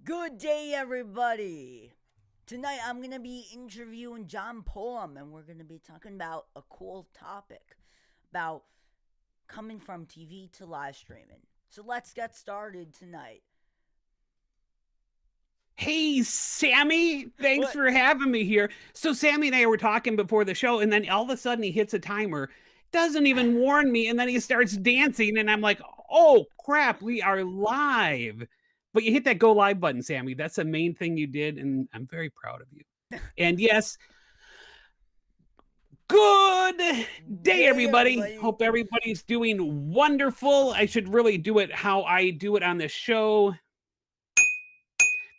Good day, everybody. Tonight I'm going to be interviewing John Pullum, and we're going to be talking about a cool topic about coming from TV to live streaming. So let's get started tonight. Hey, Sammy, thanks What? for having me here. So, Sammy and I were talking before the show, and then all of a sudden he hits a timer, doesn't even warn me, and then he starts dancing, and I'm like, oh crap, we are live. But you hit that go live button, Sammy. That's the main thing you did, and I'm very proud of you. And yes, good day, Day, everybody. everybody. Hope everybody's doing wonderful. I should really do it how I do it on the show.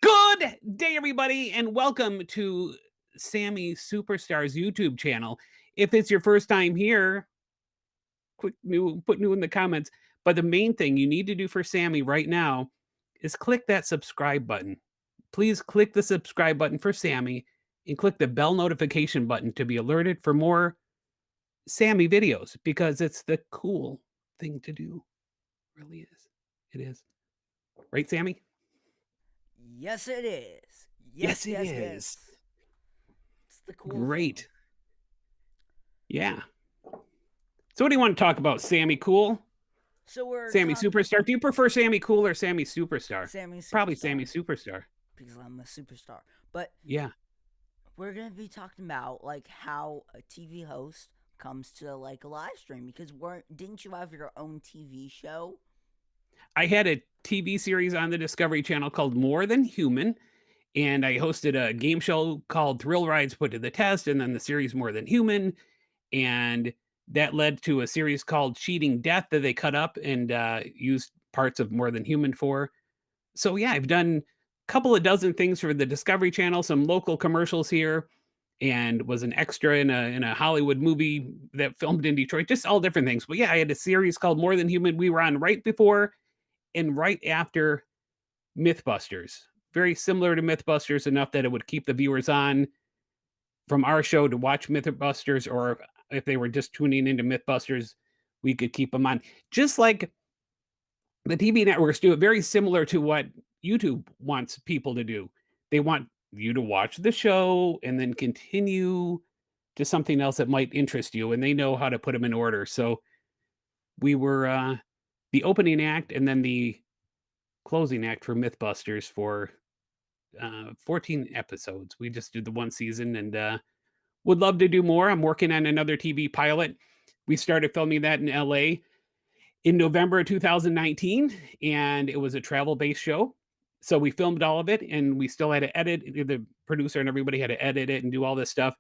Good day, everybody, and welcome to Sammy Superstar's YouTube channel. If it's your first time here, put new in the comments. But the main thing you need to do for Sammy right now is click that subscribe button. Please click the subscribe button for Sammy and click the bell notification button to be alerted for more Sammy videos because it's the cool thing to do. It really is. It is. Right, Sammy? Yes, it is. Yes, Yes, it yes, yes. is. It's the cool thing. Great. Yeah. So what do you want to talk about, Sammy Cool? So we're Sammy talking Superstar? Do you prefer Sammy Cool or Sammy Superstar? Sammy Probably Superstar Sammy Superstar. because I'm a superstar. But Yeah. we're gonna be talking about like how a TV host comes to like a live stream because weren't didn't you have your own TV show? I had a TV series on the Discovery Channel called More Than Human, and I hosted a game show called Thrill Rides Put to the Test, and then the series More Than Human, and that led to a series called Cheating Death that they cut up and used parts of More Than Human for. So yeah, I've done a couple of dozen things for the Discovery Channel, some local commercials here, and was an extra in a Hollywood movie that filmed in Detroit, just all different things. But yeah, I had a series called More Than Human. We were on right before and right after Mythbusters. Very similar to Mythbusters enough that it would keep the viewers on from our show to watch Mythbusters, or if they were just tuning into Mythbusters, we could keep them on. Just like the TV networks do it, very similar to what YouTube wants people to do. They want you to watch the show and then continue to something else that might interest you, and they know how to put them in order. So we were the opening act and then the closing act for Mythbusters for 14 episodes. We just did the one season and would love to do more. I'm working on another TV pilot. We started filming that in LA in November of 2019, and it was a travel based show. So we filmed all of it and we still had to edit. The producer and everybody had to edit it and do all this stuff.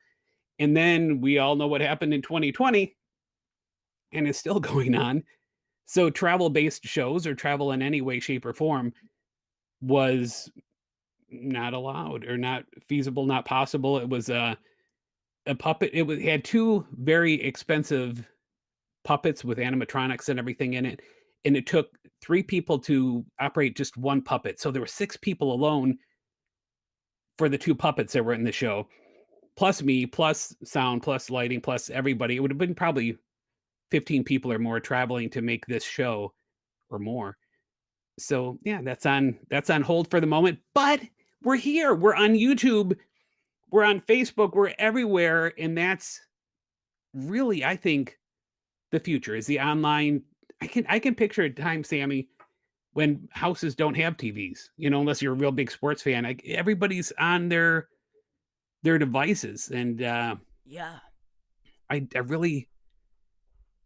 And then we all know what happened in 2020 and it's still going on. So travel based shows or travel in any way, shape, or form was not allowed or not feasible, not possible. It was a puppet. Had two very expensive puppets with animatronics and everything in it, and it took three people to operate just one puppet. So there were six people alone for the two puppets that were in the show, plus me, plus sound, plus lighting, plus everybody. It would have been probably 15 people or more traveling to make this show or more. So yeah, that's on hold for the moment, but we're here. We're on YouTube, we're on Facebook, we're everywhere, and that's really, I think, the future is the online. I can picture a time, Sammy, when houses don't have TVs. Unless you're a real big sports fan, everybody's on their devices, and Yeah. I really,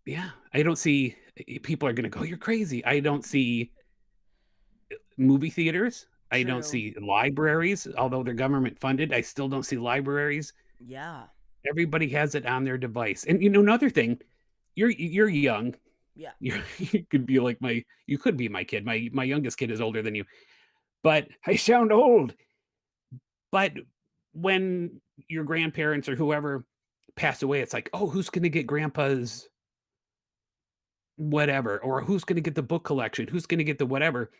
yeah, I don't see people are going to go. You're crazy. I don't see movie theaters. I don't True. see libraries, although they're government funded. I still don't see libraries. Yeah. Everybody has it on their device. And another thing, you're young. Yeah. You could be like you could be my kid. My youngest kid is older than you. But I sound old. But when your grandparents or whoever passed away, it's like, "Oh, who's going to get grandpa's whatever, or who's going to get the book collection? Who's going to get the whatever?"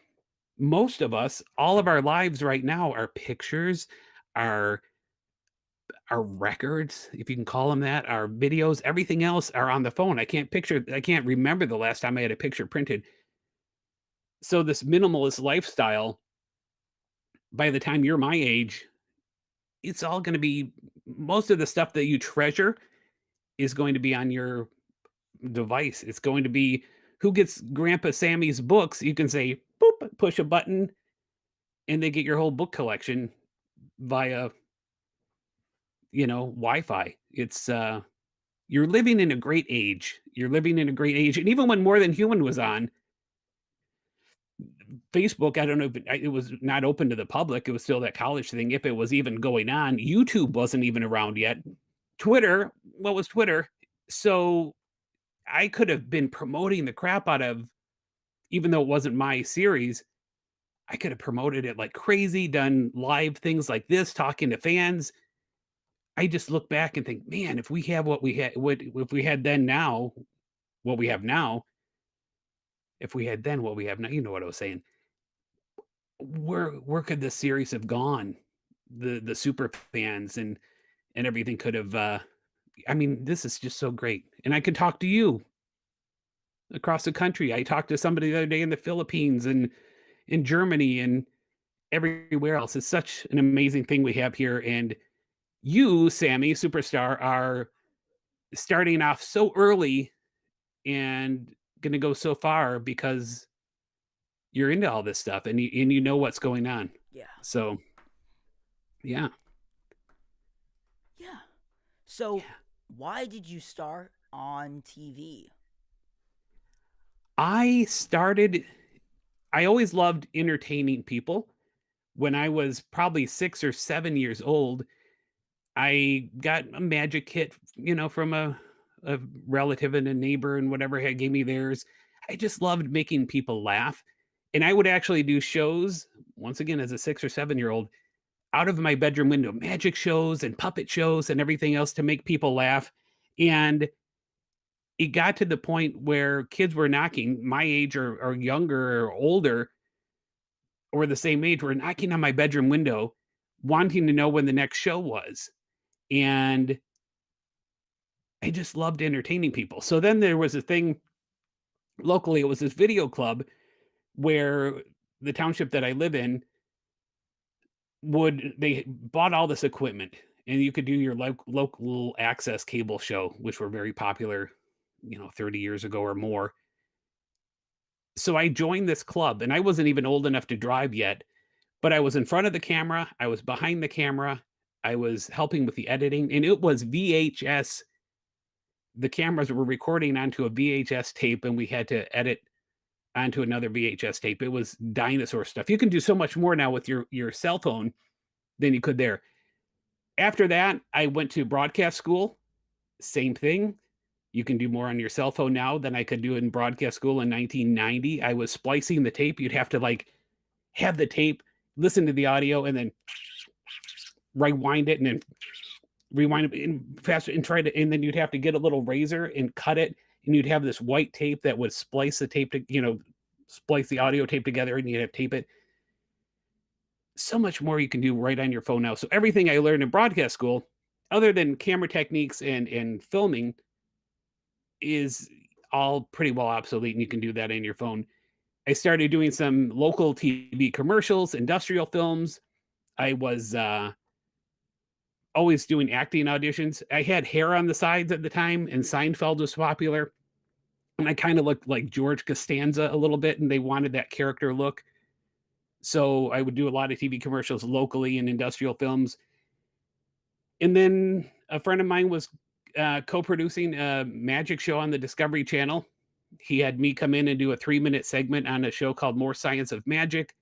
Most of us, all of our lives right now are pictures, are our records, if you can call them that, our videos, everything else are on the phone. I can't remember the last time I had a picture printed. So this minimalist lifestyle by the time you're my age, it's all going to be most of the stuff that you treasure is going to be on your device. It's going to be who gets Grandpa Sammy's books. You can say, boop, push a button, and they get your whole book collection via, Wi-Fi. You're living in a great age. You're living in a great age. And even when More Than Human was on, Facebook, I don't know if it was not open to the public. It was still that college thing. If it was even going on, YouTube wasn't even around yet. Twitter, what was Twitter? So I could have been promoting the crap out of, even though it wasn't my series, I could have promoted it like crazy, done live things like this, talking to fans. I just look back and think, man, if we have what we had, what if we had then now, what we have now, if we had then what we have now, you know what I was saying. Where could this series have gone? The super fans and everything could have I mean, this is just so great. And I could talk to you across the country. I talked to somebody the other day in the Philippines and in Germany and everywhere else. It's such an amazing thing we have here. And you, Sammy, superstar, are starting off so early and going to go so far because you're into all this stuff and you know what's going on. Yeah. So, yeah. Yeah. So, Yeah. why did you start on TV? I started I always loved entertaining people. When I was probably 6 or 7 years old, I got a magic kit, from a relative and a neighbor and whatever had gave me theirs. I just loved making people laugh, and I would actually do shows, once again, as a 6 or 7-year-old, out of my bedroom window, magic shows and puppet shows and everything else to make people laugh, and it got to the point where kids were knocking my age or younger or older or the same age were knocking on my bedroom window wanting to know when the next show was, and I just loved entertaining people. So then there was a thing locally, it was this video club where the township that I live in they bought all this equipment and you could do your local access cable show, which were very popular, 30 years ago or more. So I joined this club and I wasn't even old enough to drive yet, but I was in front of the camera, I was behind the camera, I was helping with the editing, and it was VHS. The cameras were recording onto a VHS tape, and we had to edit onto another VHS tape. It was dinosaur stuff. You can do so much more now with your cell phone than you could there. After that, I went to broadcast school. Same thing. You can do more on your cell phone now than I could do in broadcast school in 1990. I was splicing the tape. You'd have to like have the tape, listen to the audio, and then rewind it, and then rewind it and faster and try to, and then you'd have to get a little razor and cut it, and you'd have this white tape that would splice the tape to, splice the audio tape together, and you'd have to tape it. So much more you can do right on your phone now. So everything I learned in broadcast school, other than camera techniques and filming, is all pretty well obsolete, and you can do that in your phone. I started doing some local TV commercials, industrial films. I was always doing acting auditions. I had hair on the sides at the time, and Seinfeld was popular. And I kind of looked like George Costanza a little bit, and they wanted that character look. So I would do a lot of TV commercials locally and industrial films. And then a friend of mine was co-producing a magic show on the Discovery Channel. He had me come in and do a 3-minute segment on a show called More Science of Magic.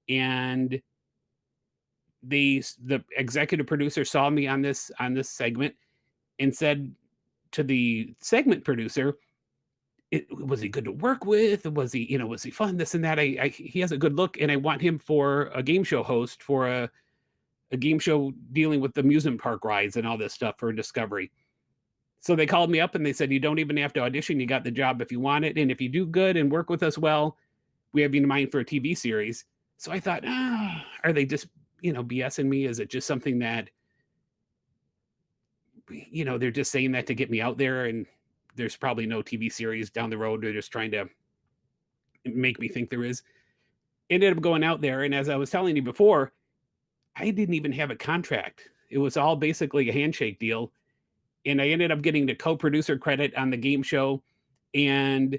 And the executive producer saw me on this segment and said to the segment producer, was he good to work with? Was he fun? This and that. He has a good look, and I want him for a game show host for a game show dealing with the amusement park rides and all this stuff for Discovery. So they called me up and they said, you don't even have to audition. You got the job if you want it. And if you do good and work with us well, we have you in mind for a TV series. So I thought, are they just, BSing me? Is it just something that, they're just saying that to get me out there, and there's probably no TV series down the road. They're just trying to make me think there is. ended up going out there, and as I was telling you before, I didn't even have a contract. It was all basically a handshake deal, and I ended up getting the co-producer credit on the game show, and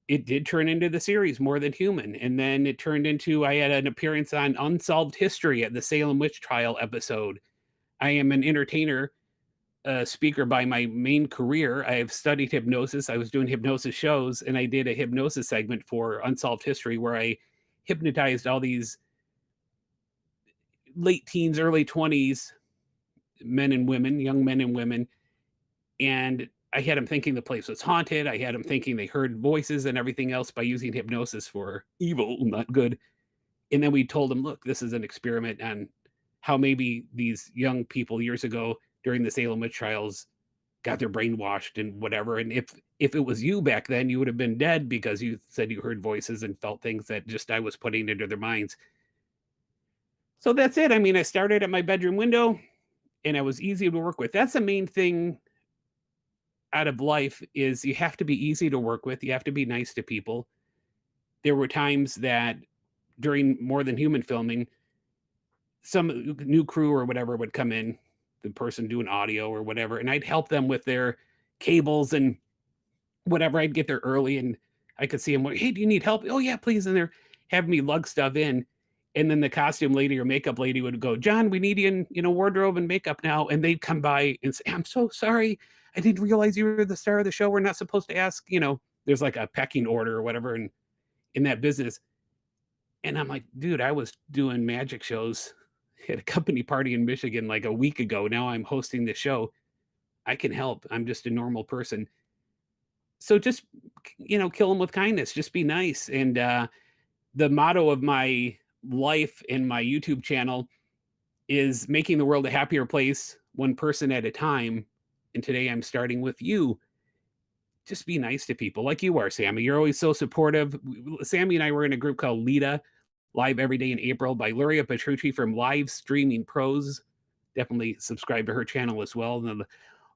it did turn into the series More Than Human, and then it turned into I had an appearance on Unsolved History at the Salem witch trial episode. I am an entertainer, speaker by my main career. I have studied hypnosis. I was doing hypnosis shows, and I did a hypnosis segment for Unsolved History where I hypnotized all these late teens, early 20s men and women, young men and women, and I had them thinking the place was haunted. I had them thinking they heard voices and everything else by using hypnosis for evil, not good. And then we told them, look, this is an experiment on how maybe these young people years ago during the Salem witch trials got their brainwashed and whatever. And if it was you back then, you would have been dead because you said you heard voices and felt things that just I was putting into their minds. So that's it. I mean, I started at my bedroom window and I was easy to work with. That's the main thing out of life is you have to be easy to work with. You have to be nice to people. There were times that during More Than Human filming, some new crew or whatever would come in, the person doing audio or whatever, and I'd help them with their cables and whatever. I'd get there early and I could see them, hey, do you need help? Oh, yeah, please. And they're having me lug stuff in. And then the costume lady or makeup lady would go, John, we need you in, wardrobe and makeup now. And they'd come by and say, I'm so sorry. I didn't realize you were the star of the show. We're not supposed to ask, there's like a pecking order or whatever in that business. And I'm like, dude, I was doing magic shows at a company party in Michigan like a week ago. Now I'm hosting the show. I can help. I'm just a normal person. So just, kill them with kindness. Just be nice. And the motto of my life and my YouTube channel is making the world a happier place, one person at a time. And today I'm starting with you. Just be nice to people like you are, Sammy. You're always so supportive. Sammy and I were in a group called Lita, live every day in April by Luria Petrucci from Live Streaming Pros. Definitely subscribe to her channel as well. And the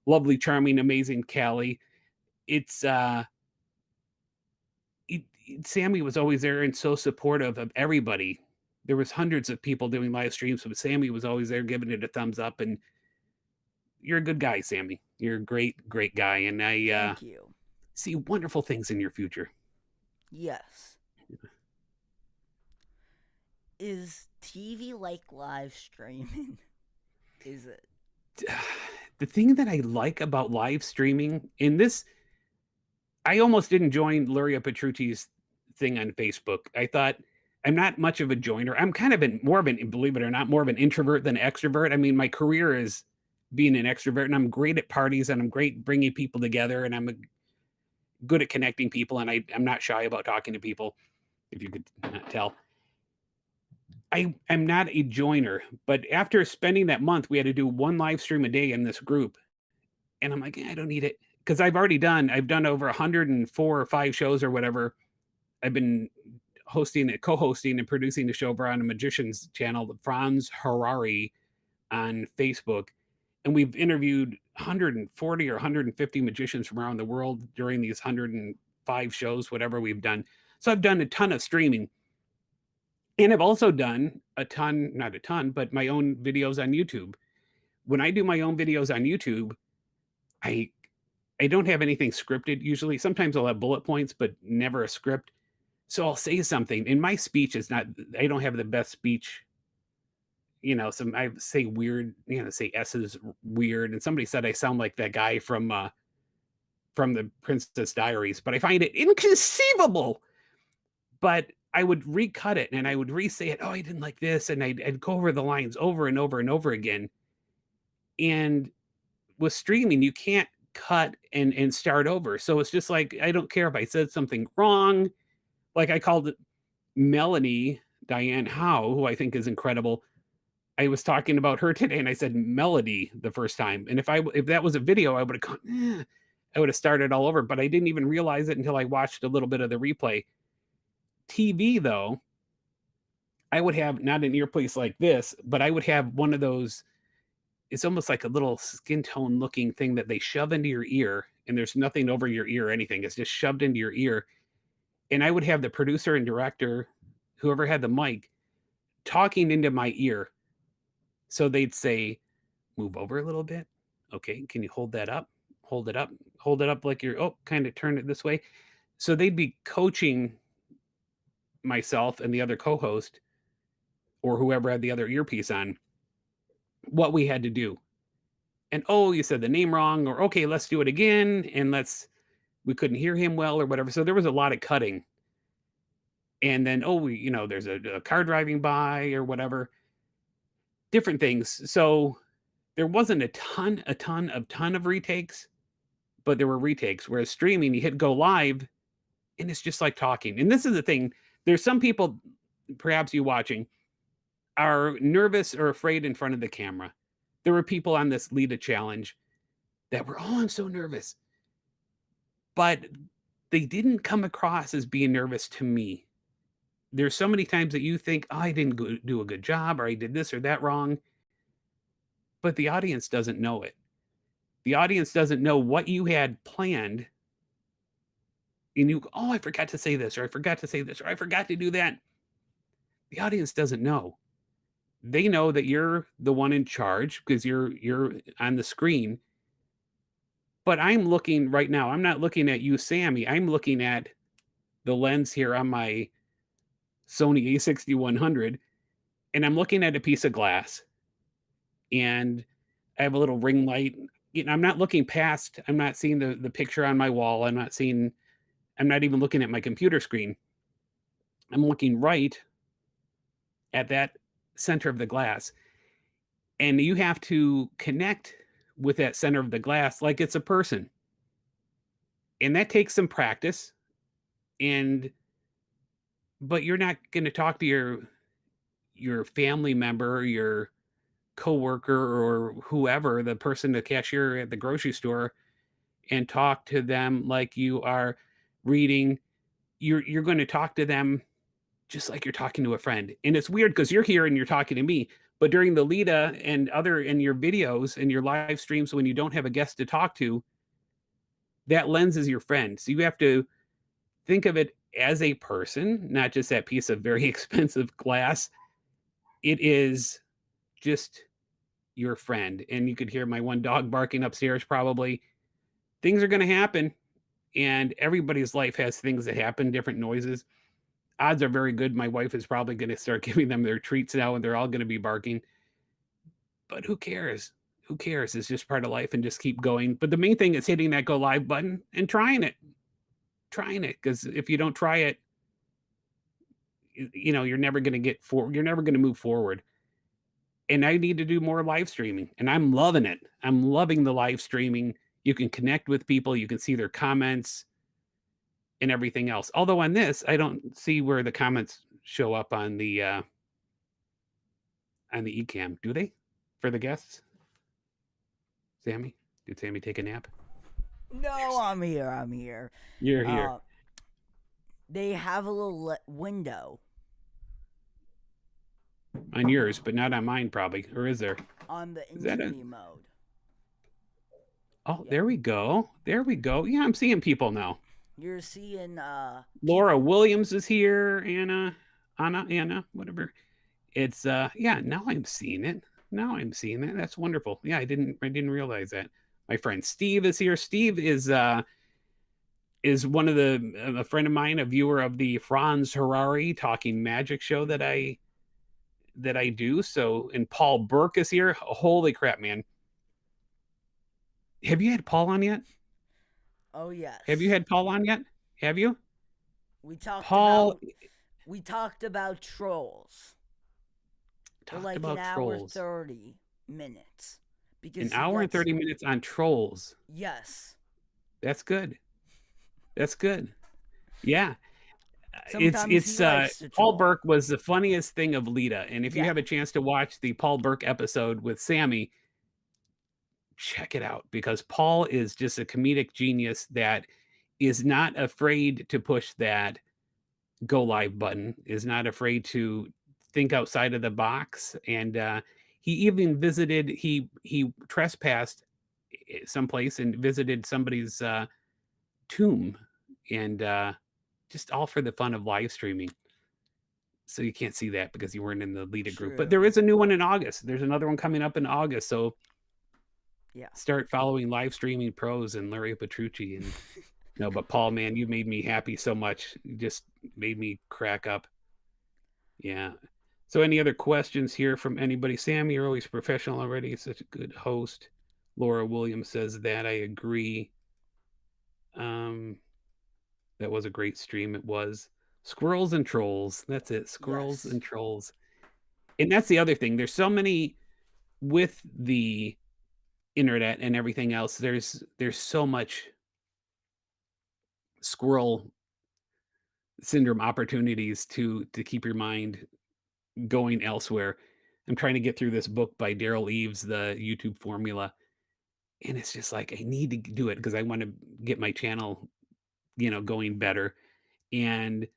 lovely, charming, amazing Callie. It's Sammy was always there and so supportive of everybody. There was hundreds of people doing live streams, but Sammy was always there giving it a thumbs up. And you're a good guy, Sammy. You're a great, great guy. And I Thank you. see wonderful things in your future. Yes. Is TV like live streaming? Is it? The thing that I like about live streaming in this, I almost didn't join Luria Petrucci's thing on Facebook. I thought I'm not much of a joiner. I'm kind of more of an, believe it or not, more of an introvert than an extrovert. I mean, my career is being an extrovert, and I'm great at parties, and I'm great bringing people together, and I'm good at connecting people, and I'm not shy about talking to people, if you could not tell. I'm not a joiner, but after spending that month, we had to do one live stream a day in this group, and I'm like, I don't need it because I've done over 104 or 5 shows or whatever. I've been co-hosting and producing the show over on a magician's channel, Franz Harari, on Facebook, and we've interviewed 140 or 150 magicians from around the world during these 105 shows, whatever we've done. So I've done a ton of streaming. And I've also done not a ton, but my own videos on YouTube. When I do my own videos on YouTube, I I don't have anything scripted usually. Sometimes I'll have bullet points, but never a script. So I'll say something, and my speech is not. I don't have the best speech. Some I say weird. Say S's weird, and somebody said I sound like that guy from the Princess Diaries, but I find it inconceivable. But I would recut it and I would re-say it. Oh, I didn't like this, and I'd go over the lines over and over and over again. And with streaming, you can't cut and start over. So it's just like I don't care if I said something wrong. Like I called it Melanie Diane Howe, who I think is incredible. I was talking about her today, and I said Melody the first time. And if that was a video, I would have gone, I would have started all over. But I didn't even realize it until I watched a little bit of the replay. TV though, I would have not an earpiece like this, but I would have one of those. It's almost like a little skin tone looking thing that they shove into your ear, and there's nothing over your ear or anything. It's just shoved into your ear. And I would have the producer and director whoever had the mic, talking into my ear. So they'd say, move over a little bit. Okay, can you hold that up? Hold it up. Hold it up like you're, oh, kind of turn it this way. So they'd be coaching myself and the other co-host or whoever had the other earpiece on what we had to do. And oh, you said the name wrong, or okay, let's do it again. And we couldn't hear him well or whatever. So there was a lot of cutting. And then, oh, there's a car driving by or whatever, different things. So there wasn't a ton of retakes, but there were retakes. Whereas streaming, you hit go live and it's just like talking. And this is the thing. There's some people, perhaps you watching, are nervous or afraid in front of the camera. There were people on this Lita challenge that were, oh, I'm so nervous. But they didn't come across as being nervous to me. There's so many times that you think, oh, I didn't do a good job, or I did this or that wrong. But the audience doesn't know it. The audience doesn't know what you had planned. And you, oh, I forgot to say this, or I forgot to say this, or I forgot to do that. The audience doesn't know. They know that you're the one in charge because you're on the screen. But I'm looking right now, I'm not looking at you, Sammy. I'm looking at the lens here on my Sony A6100, and I'm looking at a piece of glass. And I have a little ring light. I'm not looking past, I'm not seeing the picture on my wall. I'm not even looking at my computer screen. I'm looking right at that center of the glass. And you have to connect with that center of the glass like it's a person. And that takes some practice. But you're not going to talk to your family member, your coworker or whoever, the person, the cashier at the grocery store, and talk to them like you are reading. You're going to talk to them just like you're talking to a friend. And it's weird because you're here and you're talking to me, but during the Lita and other in your videos and your live streams, when you don't have a guest to talk to, that lens is your friend. So you have to think of it as a person, not just that piece of very expensive glass. It is just your friend. And you could hear my one dog barking upstairs probably. Things are going to happen, and everybody's life has things that happen, different noises. Odds are very good my wife is probably going to start giving them their treats now, and they're all going to be barking. But who cares? Who cares? It's just part of life, and just keep going. But the main thing is hitting that go live button and trying it. Because if you don't try it, you're never going to get forward. You're never going to move forward. And I need to do more live streaming, and I'm loving it. I'm loving the live streaming. You can connect with people. You can see their comments and everything else. Although on this, I don't see where the comments show up on the eCam. Do they? For the guests? Sammy? Did Sammy take a nap? No, I'm here. I'm here. You're here. They have a little window On yours, but not on mine, probably. Or is there? on the interview mode. Oh, yeah. There we go. There we go. Yeah, I'm seeing people now. You're seeing Laura Williams is here. Anna, whatever. It's yeah, now I'm seeing it. That's wonderful. Yeah, I didn't realize that. My friend Steve is here. Steve is one of a friend of mine, a viewer of the Franz Harari Talking Magic show that I do. So, and Paul Burke is here. Holy crap, man. Have you had Paul on yet? Oh, yes. Have you had Paul on yet? Have you? We talked about trolls. For like an hour 30 minutes. Because an hour and 30 minutes on trolls. Yes. That's good. Yeah. Sometimes it's Paul Burke was the funniest thing of Lita. And if you have a chance to watch the Paul Burke episode with Sammy, check it out, because Paul is just a comedic genius that is not afraid to push that go live button, is not afraid to think outside of the box. And he even visited, he trespassed someplace and visited somebody's tomb, and just all for the fun of live streaming. So you can't see that because you weren't in the Lita group. But there True. is a new one in August. There's another one coming up in August. So Yeah. start following live streaming pros and Larry Petrucci and no, but Paul, man, you made me happy so much. You just made me crack up. Yeah. So any other questions here from anybody? Sam, you're always professional already. Such a good host. Laura Williams says that. I agree. Um, that was a great stream. It was. Squirrels and trolls. That's it. Squirrels Yes. and trolls. And that's the other thing. There's so many with the internet and everything else. There's so much squirrel syndrome opportunities to keep your mind going elsewhere. I'm trying to get through this book by Daryl Eves, The YouTube Formula, and it's just like I need to do it because I want to get my channel, going better. And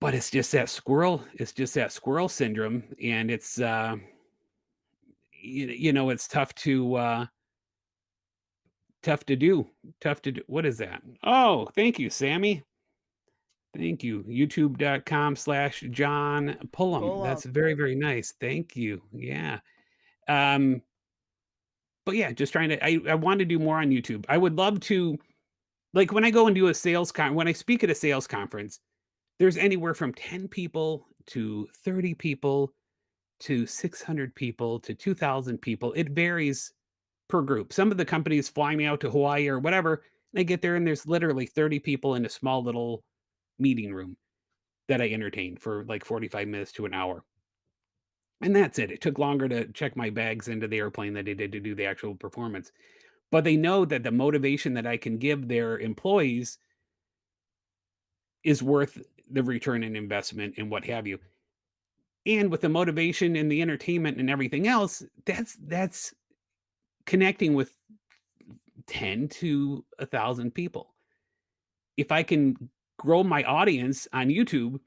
but it's just that squirrel syndrome, and it's it's tough to do. Tough to do. What is that? Oh, thank you, Sammy. Thank you. YouTube.com/John Pullum. Pull That's up. very, very nice. Thank you. Yeah. Um, but yeah, just trying to I want to do more on YouTube. I would love to like when I go and do a when I speak at a sales conference, there's anywhere from 10 people to 30 people to 600 people to 2,000 people. It varies per group. Some of the companies fly me out to Hawaii or whatever, and I get there and there's literally 30 people in a small little meeting room that I entertain for like 45 minutes to an hour. And that's it. It took longer to check my bags into the airplane than it did to do the actual performance. But they know that the motivation that I can give their employees is worth the return and investment and what have you. And with the motivation and the entertainment and everything else, that's connecting with 10 to 1,000 people. If I can grow my audience on YouTube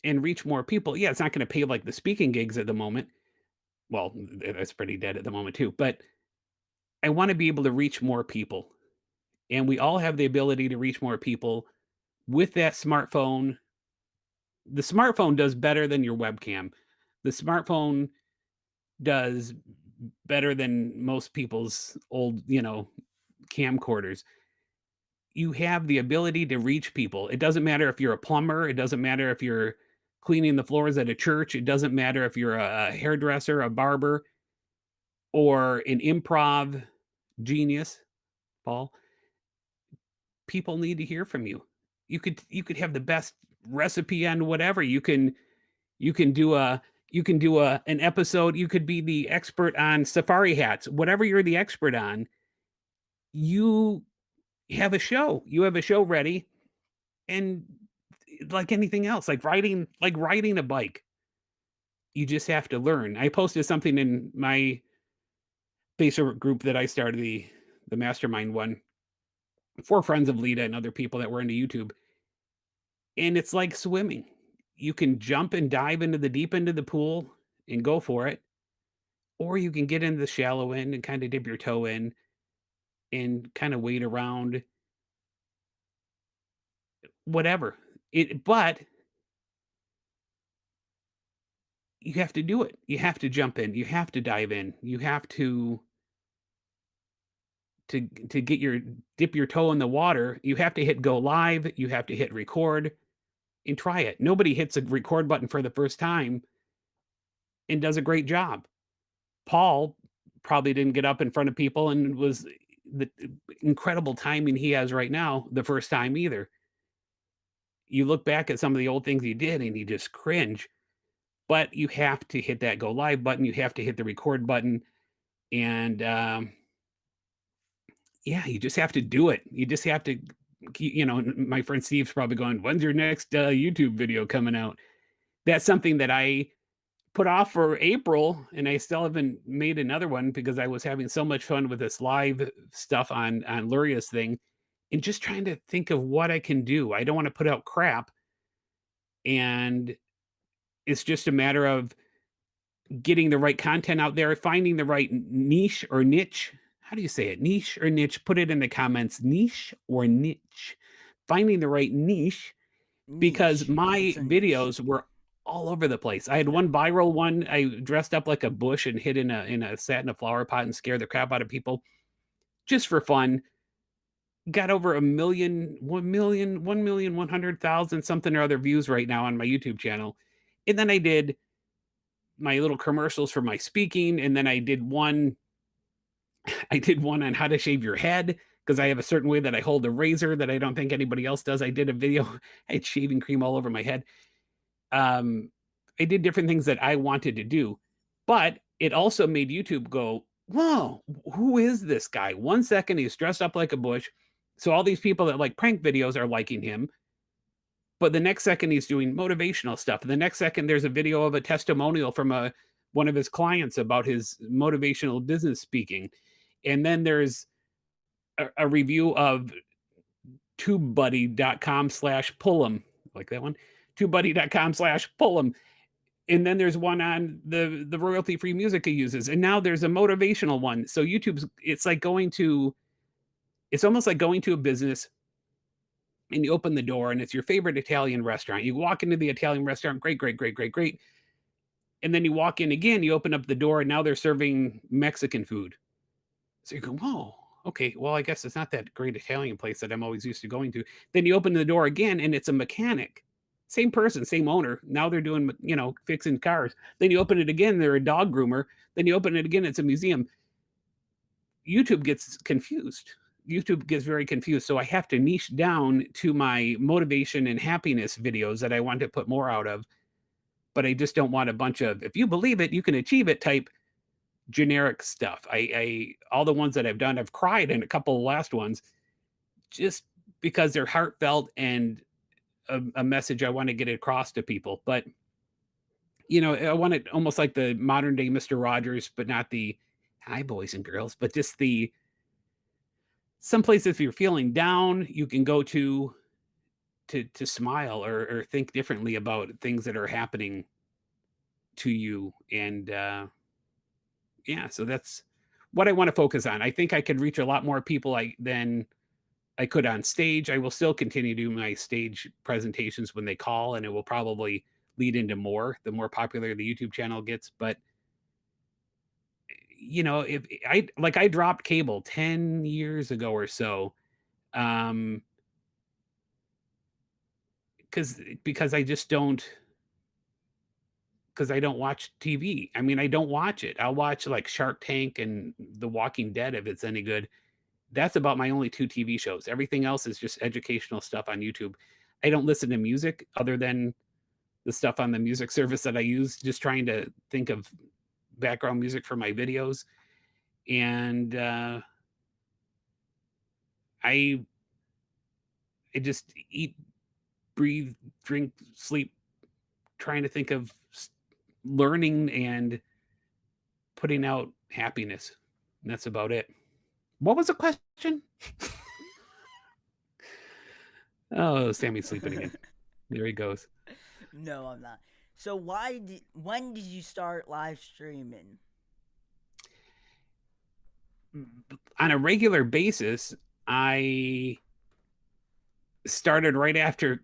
and reach more people, yeah, it's not going to pay like the speaking gigs at the moment. Well, that's pretty dead at the moment too, but I want to be able to reach more people. And we all have the ability to reach more people with that smartphone. The smartphone does better than your webcam. The smartphone does better than most people's old, camcorders. You have the ability to reach people. It doesn't matter if you're a plumber, it doesn't matter if you're cleaning the floors at a church, it doesn't matter if you're a hairdresser, a barber, or an improv genius, Paul. People need to hear from you. You could have the best recipe on whatever. You can do a an episode. You could be the expert on safari hats. Whatever you're the expert on, you have a show. You have a show ready, and like anything else, like riding a bike, you just have to learn. I posted something in my Facebook group that I started the mastermind one for friends of Lita and other people that were into YouTube. And it's like swimming. You can jump and dive into the deep end of the pool and go for it, or you can get into the shallow end and kind of dip your toe in and kind of wade around, whatever. But you have to do it. You have to jump in. You have to dive in. You have to get your dip your toe in the water. You have to hit go live. You have to hit record and try it. Nobody hits a record button for the first time and does a great job. Paul probably didn't get up in front of people and was the incredible timing he has right now the first time either. You look back at some of the old things he did and you just cringe, but you have to hit that go live button. You have to hit the record button. And yeah, you just have to do it. You just have to, my friend Steve's probably going, when's your next YouTube video coming out? That's something that I put off for April, and I still haven't made another one because I was having so much fun with this live stuff on Luria's thing, and just trying to think of what I can do. I don't want to put out crap, and it's just a matter of getting the right content out there, finding the right niche or niche. How do you say it? Niche or niche? Put it in the comments. Niche or niche? Finding the right niche because Niche. my It's a niche. videos were all over the place. I had one viral one. I dressed up like a bush and hid sat in a flower pot and scared the crap out of people just for fun. Got over a million, 1,100,000 something or other views right now on my YouTube channel. And then I did my little commercials for my speaking, and then I did one on how to shave your head because I have a certain way that I hold a razor that I don't think anybody else does. I did a video, I had shaving cream all over my head. Um, I did different things that I wanted to do, but it also made YouTube go, "Whoa, who is this guy?" 1 second he's dressed up like a bush, so all these people that like prank videos are liking him, but the next second he's doing motivational stuff. The next second there's a video of a testimonial from one of his clients about his motivational business speaking, and then there's a review of tubebuddy.com/Pullum, like that one, tubebuddy.com/Pullum. And then there's one on the royalty free music he uses. And now there's a motivational one. So it's almost like going to a business and you open the door and it's your favorite Italian restaurant. You walk into the Italian restaurant, great, great, great, great, great. And then you walk in again, you open up the door and now they're serving Mexican food. So you go, whoa, okay, well, I guess it's not that great Italian place that I'm always used to going to. Then you open the door again and it's a mechanic. Same person, same owner. Now they're doing, fixing cars. Then you open it again, they're a dog groomer. Then you open it again, it's a museum. YouTube gets confused. YouTube gets very confused. So I have to niche down to my motivation and happiness videos that I want to put more out of. But I just don't want a bunch of, if you believe it, you can achieve it type generic stuff. I all the ones that I've done, I've cried in a couple of last ones just because they're heartfelt and a message I want to get across to people. But I want it almost like the modern day Mr. Rogers, but not the hi boys and girls, but just the some place if you're feeling down, you can go to smile or think differently about things that are happening to you. And yeah, so that's what I want to focus on. I think I could reach a lot more people than I could on stage. I will still continue to do my stage presentations when they call, and it will probably lead into more the more popular the YouTube channel gets. But if I dropped cable 10 years ago or so, um, because I just don't because I don't watch TV. I mean, I don't watch it. I'll watch like Shark Tank and The Walking Dead if it's any good. That's about my only 2 TV shows. Everything else is just educational stuff on YouTube. I don't listen to music other than the stuff on the music service that I use, just trying to think of background music for my videos. And I just eat, breathe, drink, sleep, trying to think of learning and putting out happiness. And that's about it. What was the question? Oh, Sammy's sleeping again. There he goes. No, I'm not. So when did you start live streaming? On a regular basis, I started right after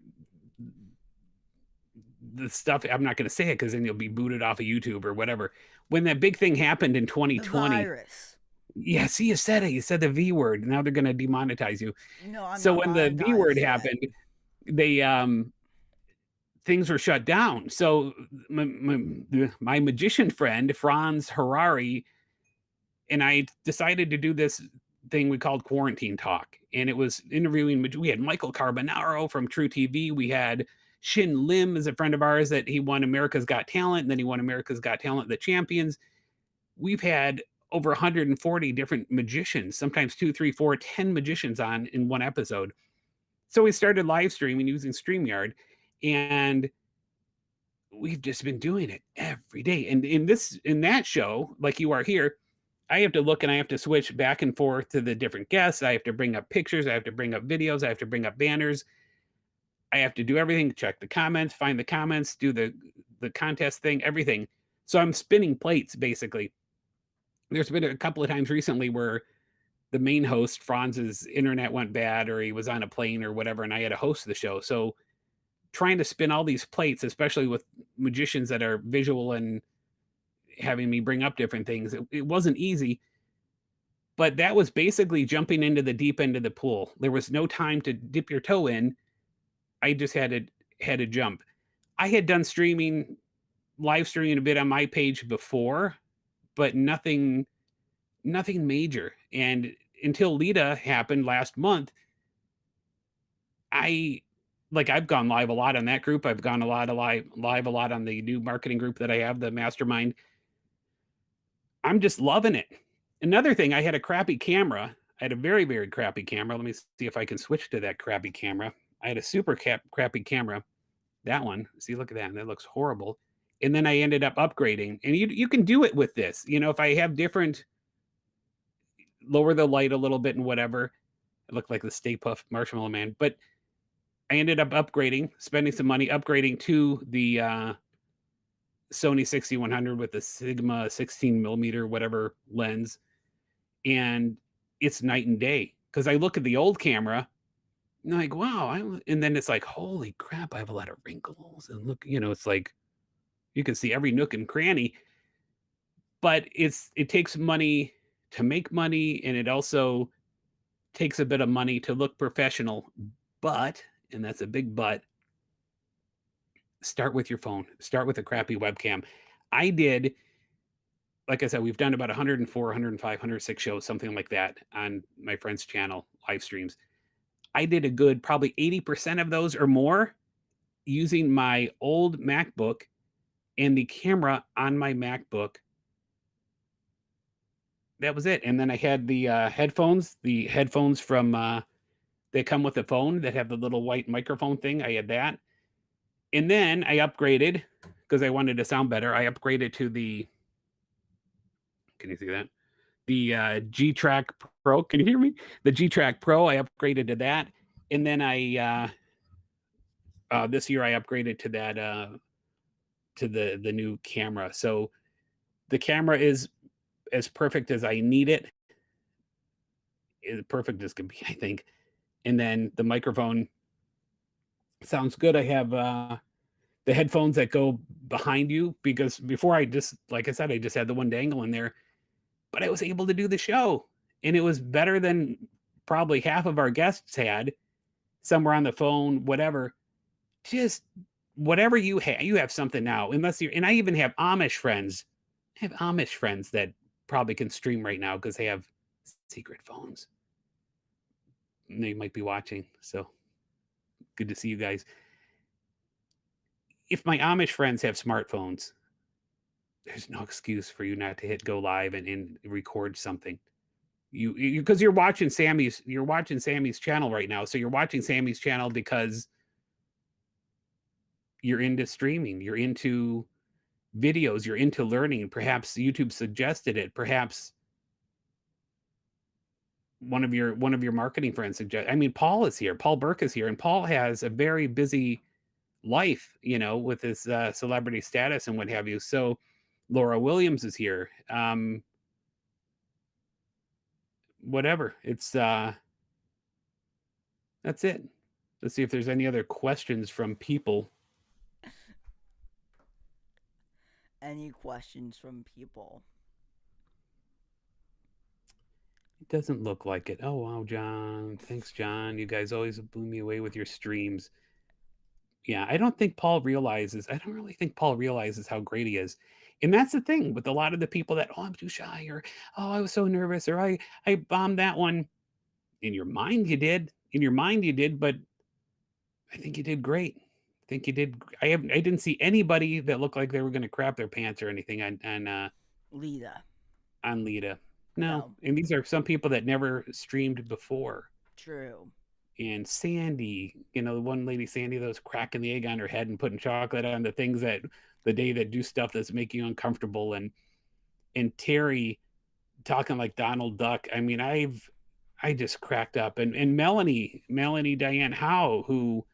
the stuff. I'm not going to say it because then you'll be booted off of YouTube or whatever. When that big thing happened in The 2020, virus. yeah, see, you said it. You said the V word. Now they're going to demonetize you. No, I'm So not when the V word monetized yet. happened, they things were shut down. So my magician friend Franz Harari and I decided to do this thing we called Quarantine Talk, and it was interviewing. We had Michael Carbonaro from True TV. We had Shin Lim as a friend of ours that he won America's Got Talent, and then he won America's Got Talent, the champions. We've had over 140 different magicians, sometimes 2, 3, 4, 10 magicians on in one episode. So we started live streaming using StreamYard, and we've just been doing it every day. And in that show, like you are here, I have to look and I have to switch back and forth to the different guests. I have to bring up pictures. I have to bring up videos. I have to bring up banners. I have to do everything, check the comments, find the comments, do the contest thing, everything. So I'm spinning plates basically. There's been a couple of times recently where the main host, Franz's internet went bad or he was on a plane or whatever, and I had to host the show. So trying to spin all these plates, especially with magicians that are visual and having me bring up different things. It wasn't easy, but that was basically jumping into the deep end of the pool. There was no time to dip your toe in. I just had to jump. I had done live streaming a bit on my page before, but nothing major. And until Lita happened last month, I I've gone live a lot on that group. I've gone a lot of live a lot on the new marketing group that I have, the mastermind. I'm just loving it. Another thing, I had a crappy camera. I had a very, very crappy camera. Let me see if I can switch to that crappy camera. I had a super crappy camera. That one. See, look at that. That looks horrible. And then I ended up upgrading. And you can do it with this. If I have different, lower the light a little bit and whatever. It looked like the Stay Puft Marshmallow Man. But I ended up upgrading, spending some money upgrading to the Sony 6100 with the Sigma 16 millimeter whatever lens, and it's night and day. Because I look at the old camera, and I'm like, wow, and then it's like, holy crap, I have a lot of wrinkles, and look, it's like you can see every nook and cranny. But it takes money to make money, and it also takes a bit of money to look professional. But, and that's a big but, start with your phone. Start with a crappy webcam. I did, like I said, we've done about 104, 105, 106 shows, something like that on my friend's channel, live streams. I did a good probably 80% of those or more using my old MacBook and the camera on my MacBook. That was it. And then I had the headphones from they come with a phone that have the little white microphone thing. I had that. And then I upgraded because I wanted to sound better. I upgraded to the, can you see that? The G-Track Pro. Can you hear me? The G-Track Pro. I upgraded to that. And then this year I upgraded to that, to the new camera. So the camera is as perfect as I need it. As perfect as can be, I think. And then the microphone sounds good. I have the headphones that go behind you, because before like I said, I just had the one dangle in there, but I was able to do the show, and it was better than probably half of our guests had. Somewhere on the phone, whatever. Just whatever you have something now. Unless you, and I even have Amish friends. I have Amish friends that probably can stream right now because they have secret phones. And they might be watching. So good to see you guys. If my Amish friends have smartphones, there's no excuse for you not to hit go live and record something. You because you're watching Sammy's channel right now. So you're watching Sammy's channel because you're into streaming, you're into videos, you're into learning. Perhaps YouTube suggested it. Perhaps one of your marketing friends suggest. I mean, Paul is here. Paul Burke is here, and Paul has a very busy life, with his celebrity status and what have you. So Laura Williams is here. Whatever. It's that's it. Let's see if there's any other questions from people. Any questions from people? It doesn't look like it. Oh, wow, John. Thanks, John. You guys always blew me away with your streams. Yeah, I don't really think Paul realizes how great he is. And that's the thing with a lot of the people that, oh, I'm too shy, or, oh, I was so nervous, or I bombed that one. In your mind, you did. In your mind, you did, but I think you did great. I think you did. I didn't see anybody that looked like they were going to crap their pants or anything Lita. on Lita. No. No. And these are some people that never streamed before. True. And Sandy, the one lady, Sandy, that was cracking the egg on her head and putting chocolate on the things that the day that do stuff that's making you uncomfortable. And Terry talking like Donald Duck. I mean, I just cracked up. And Melanie Diane Howe, who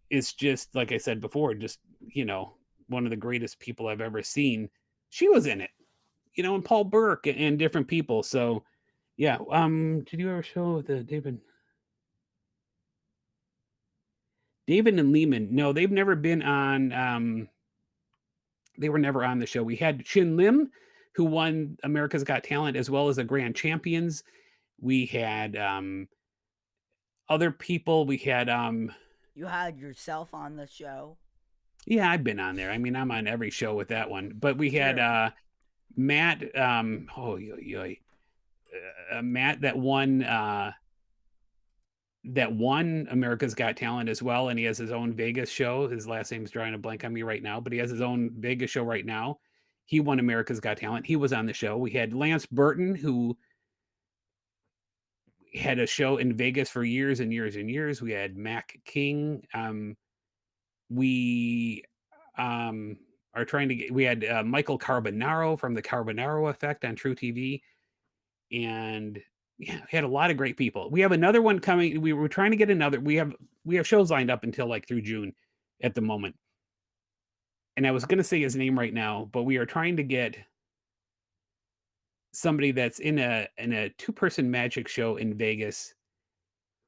is just, like I said before, just, one of the greatest people I've ever seen. She was in it, and Paul Burke and different people. So yeah. Did you ever show the David and Lehman, no, they've never been on, they were never on the show. We had Chin Lim, who won America's Got Talent as well as the Grand Champions. We had, other people. We had, You had yourself on the show. yeah, I've been on there. I mean, I'm on every show with that one. But we had, Really? Matt, oh, yo, yo, Matt that won America's Got Talent as well, and he has his own Vegas show. His last name's drawing a blank on me right now, but he has his own Vegas show right now. He won America's Got Talent. He was on the show. We had Lance Burton, who had a show in Vegas for years and years and years. We had Mac King. We are trying to get. We had Michael Carbonaro from the Carbonaro Effect on True TV, and yeah, we had a lot of great people. We have another one coming. We were trying to get another. We have shows lined up until like through June at the moment. And I was going to say his name right now, but we are trying to get somebody that's in a two-person magic show in Vegas,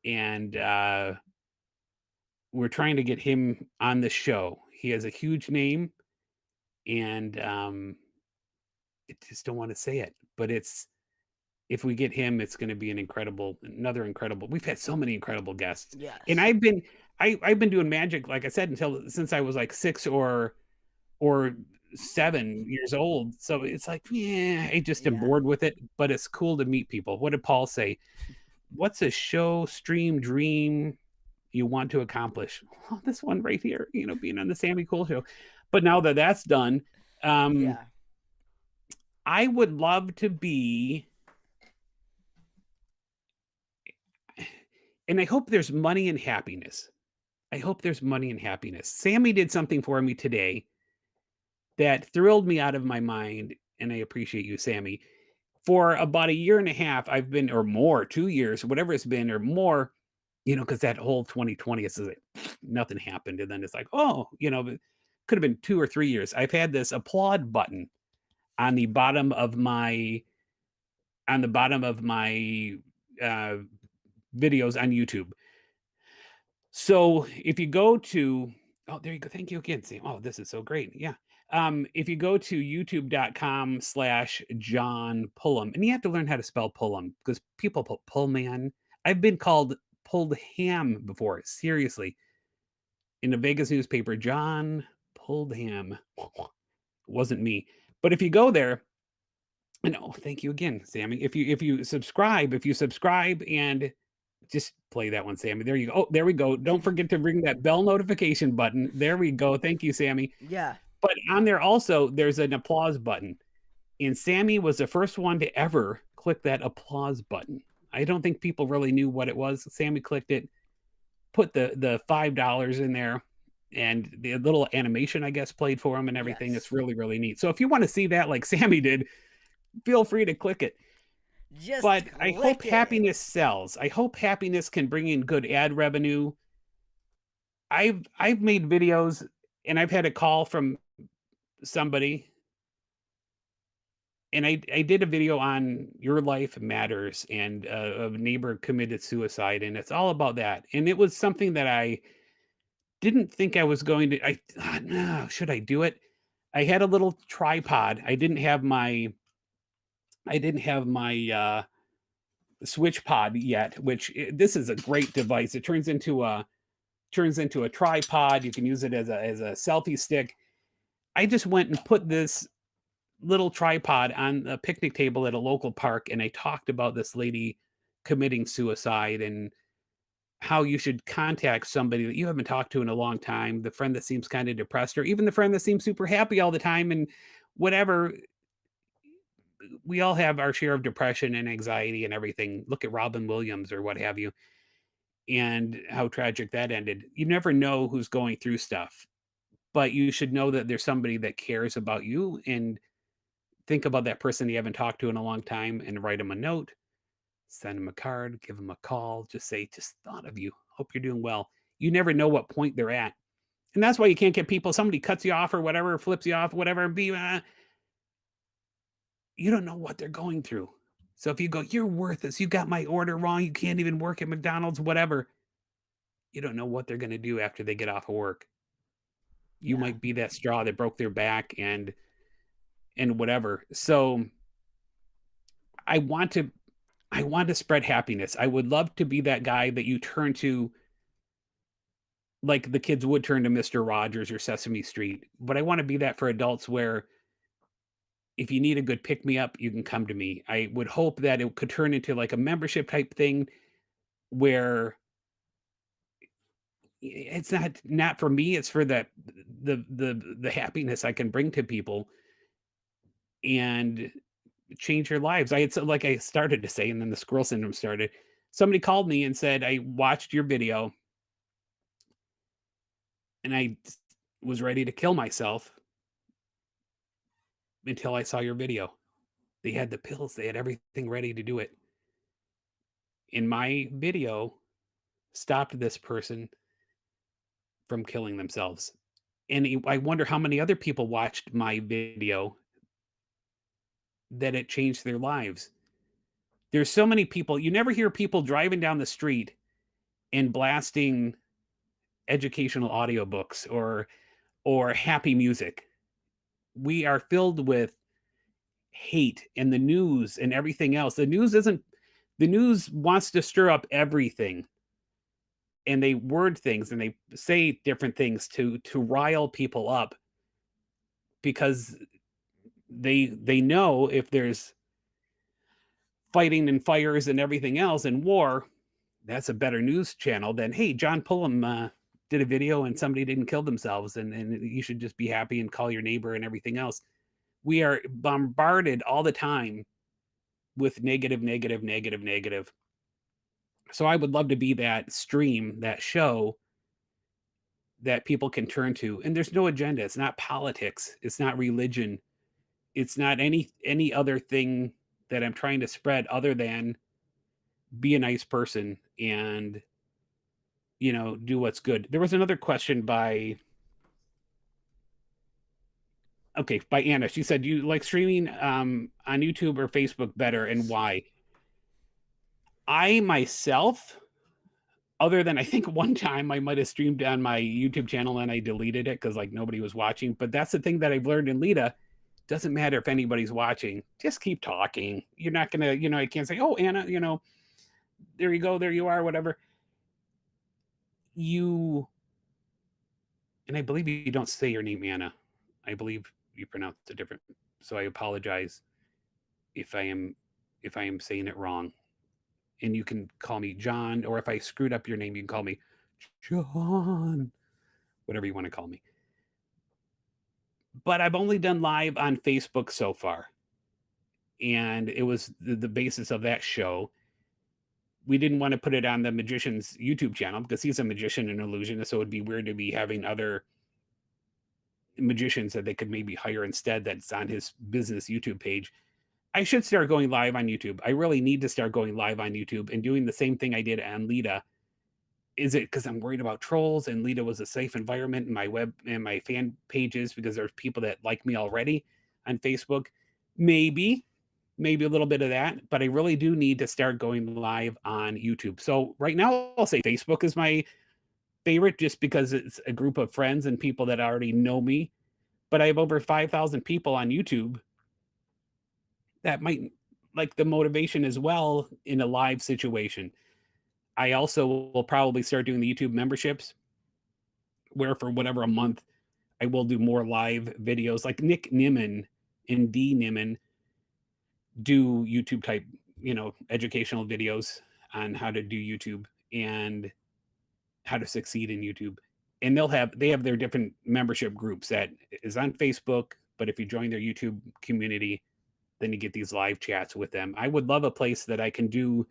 and we're trying to get him on the show. He has a huge name, and I just don't want to say it, but it's if we get him, it's going to be another incredible. We've had so many incredible guests, and Yes. I've been doing magic, like I said, until since I was like 6 or 7 years old. So it's like, yeah, I just am Yeah. bored with it, but it's cool to meet people. What did Paul say? What's a show, stream, dream you want to accomplish? Well, this one right here, being on the Sammy Cool show. But now that that's done, um, Yeah. I would love to be, and I hope there's money and happiness. I hope there's money and happiness. Sammy did something for me today that thrilled me out of my mind, and I appreciate you, Sammy. For about a year and a half, I've been, or more, 2 years, whatever it's been, or more, because that whole 2020, it's like nothing happened. And then it's like, oh, but could have been 2 or 3 years. I've had this applaud button on the bottom of my uh, videos on YouTube. So if you go to oh, there you go. Thank you again, Sam. Oh, this is so great. Yeah. If you go to youtube.com/John Pullum, and you have to learn how to spell Pullum because people put Pullman. I've been called pulled ham before. Seriously. In a Vegas newspaper, John pulled ham. Wasn't me. But if you go there, and oh, thank you again, Sammy. If you subscribe and just play that one, Sammy. There you go. Oh, there we go. Don't forget to ring that bell notification button. There we go. Thank you, Sammy. Yeah. But on there also, there's an applause button. And Sammy was the first one to ever click that applause button. I don't think people really knew what it was. Sammy clicked it, put the $5 in there, and the little animation, I guess, played for him and everything. It's Yes. really, really neat. So if you want to see that like Sammy did, feel free to click it. Just But I hope click it. happiness sells. I hope happiness can bring in good ad revenue. I've made videos and I've had a call from somebody, and I did a video on Your Life Matters, and a neighbor committed suicide, and it's all about that. And it was something that I didn't think I was going to. I thought, no, should I do it? I had a little tripod. I didn't have my switch pod yet, which this is a great device. It turns into a tripod. You can use it as a selfie stick. I just went and put this little tripod on a picnic table at a local park, and I talked about this lady committing suicide and how you should contact somebody that you haven't talked to in a long time, the friend that seems kind of depressed, or even the friend that seems super happy all the time, and whatever. We all have our share of depression and anxiety and everything. Look at Robin Williams or what have you, and how tragic that ended. You never know who's going through stuff, but you should know that there's somebody that cares about you, and think about that person you haven't talked to in a long time and write them a note, send them a card, give them a call, just say, just thought of you. Hope you're doing well. You never know what point they're at. And that's why you can't get people, somebody cuts you off or whatever, flips you off, whatever, you don't know what they're going through. So if you go, you're worthless, you got my order wrong, you can't even work at McDonald's, whatever, You don't know what they're gonna do after they get off of work. You Yeah. might be that straw that broke their back and whatever. So, I want to I want to spread happiness. I would love to be that guy that you turn to like the kids would turn to Mister Rogers or Sesame Street, but I wanna be that for adults where if you need a good pick me up, you can come to me. I would hope that it could turn into like a membership type thing where it's not for me, it's for the happiness I can bring to people and change your lives. I had like I started to say, and then the squirrel syndrome started. Somebody called me and said, "I watched your video and was ready to kill myself until I saw your video." They had the pills, they had everything ready to do it. And my video stopped this person from killing themselves. And I wonder how many other people watched my video that it changed their lives. There's so many people you never hear people driving down the street and blasting educational audiobooks or happy music. We are filled with hate and the news and everything else. The news wants to stir up everything and they word things and they say different things to rile people up because they know if there's fighting and fires and everything else and war, that's a better news channel than hey, John Pullum did a video and somebody didn't kill themselves and you should just be happy and call your neighbor and everything else. We are bombarded all the time with negative, negative, negative, negative. So I would love to be that stream, that show that people can turn to. And there's no agenda. It's not politics. It's not religion. It's not any other thing that I'm trying to spread other than be a nice person and do what's good. There was another question by okay, by Anna. She said, "Do you like streaming on YouTube or Facebook better and why?" I myself, other than I think one time I might have streamed on my YouTube channel and I deleted it because like nobody was watching. But that's the thing that I've learned in Lita. Doesn't matter if anybody's watching. Just keep talking. You're not gonna, I can't say, "Oh, Anna, there you go, there you are," whatever. You and I believe you don't say your name, Anna. I believe you pronounce it different. So I apologize if I am saying it wrong. And you can call me John, or if I screwed up your name, you can call me John, whatever you want to call me. But I've only done live on Facebook so far. And it was the basis of that show. We didn't want to put it on the magician's YouTube channel because he's a magician and illusionist. So it'd be weird to be having other magicians that they could maybe hire instead that's on his business YouTube page. I should start going live on YouTube. I really need to start going live on YouTube and doing the same thing I did on Lita. Is it because I'm worried about trolls and Lita was a safe environment in my web and my fan pages because there's people that like me already on Facebook? Maybe, maybe a little bit of that, but I really do need to start going live on YouTube. So right now I'll say Facebook is my favorite just because it's a group of friends and people that already know me. But I have over 5,000 people on YouTube that might like the motivation as well in a live situation. I also will probably start doing the YouTube memberships where for whatever a month I will do more live videos like Nick Nimmin and D Nimmin do YouTube type, educational videos on how to do YouTube and how to succeed in YouTube. And they have their different membership groups that is on Facebook, but if you join their YouTube community, then you get these live chats with them. I would love a place that I can do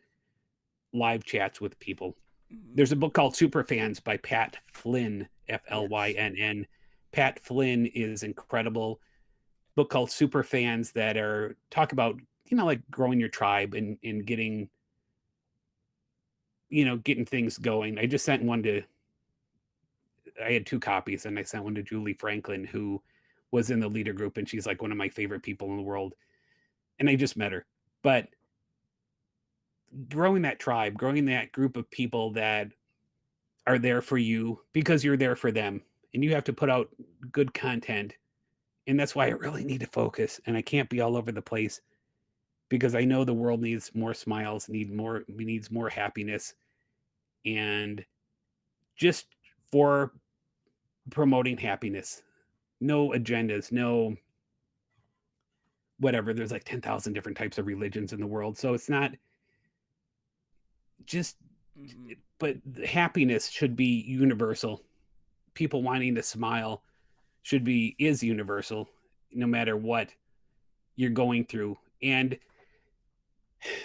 live chats with people. Hmm. There's a book called Superfans by Pat Flynn, Yes. Flynn. Pat Flynn is incredible. Book called Superfans that are talk about, like growing your tribe and getting, getting things going. I just sent one to I had 2 copies and I sent one to Julie Franklin who was in the leader group and she's like one of my favorite people in the world. And I just met her. But growing that tribe, growing that group of people that are there for you because you're there for them, and you have to put out good content. And that's why I really need to focus, and I can't be all over the place because I know the world needs more smiles, needs more happiness, and just for promoting happiness. No agendas, no whatever. There's like 10,000 different types of religions in the world. So it's not just, Mm-hmm. but happiness should be universal. People wanting to smile is universal no matter what you're going through. And